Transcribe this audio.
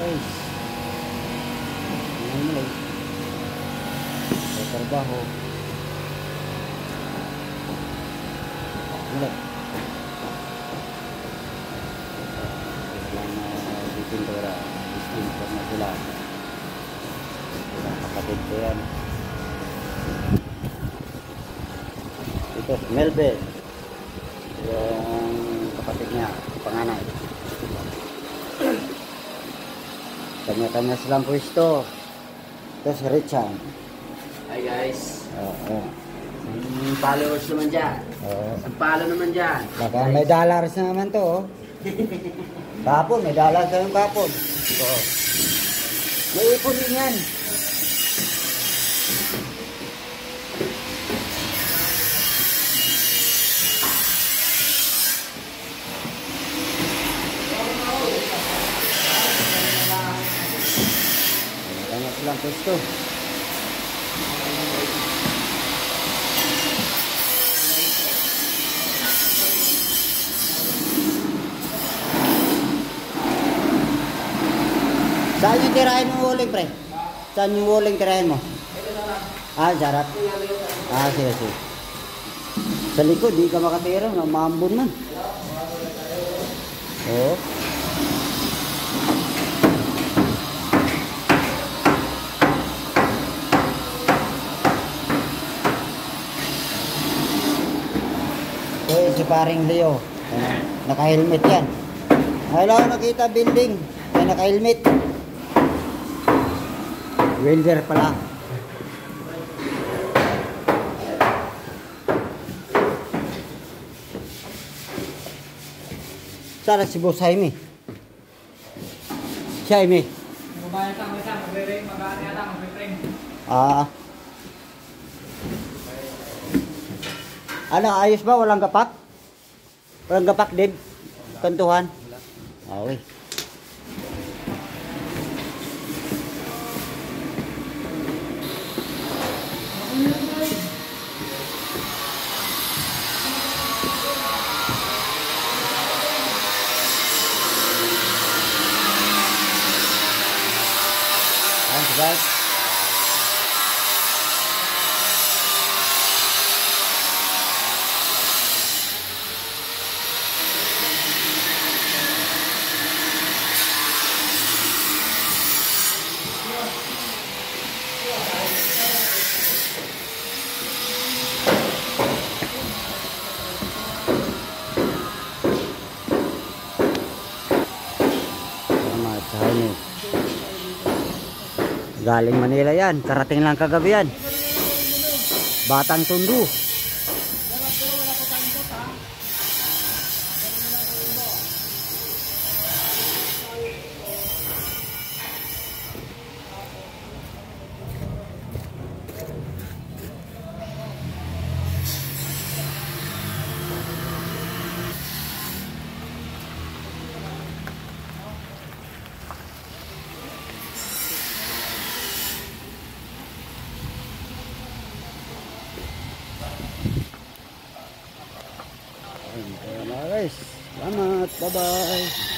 guys. Ngayon sa trabaho. Wala. Kailangan dipintura. Distintor na sila. Ilang kapatid ko yan. Ito si Melvin. Yung kapatid niya, panganay. Kanya-kanya silang pwesto. Ito si Richard. Hi guys. Oo. Followers naman dyan. Follow naman dyan. Baka may dollars na naman to. Oh. Kapon, may dollars na yung kapon. Oo. May ipon din yan. Kanya silang pwesto. Saan yung tirahin mo uling, pre? Saan yung uling tirahin mo? Ah, sarap. Ah, sige, sige. Sa likod, di ka makatira. Namambon man. Oo. Okay, si paring Leo. Naka-helmet yan. Ayaw nakita building. May naka-helmet. Welder pala. Sana si Boss Jaime. Si Jaime. Mabayad ka, magre-ring, mag-ano yata, mag-ring. Ah. Ano, ayos ba? Walang gapak? Walang gapak din? Kantuhan? Okay. Thanks guys. Galing Manila yan, karating lang kagabi yan. Batang Tondo. Guys, selamat, bye bye.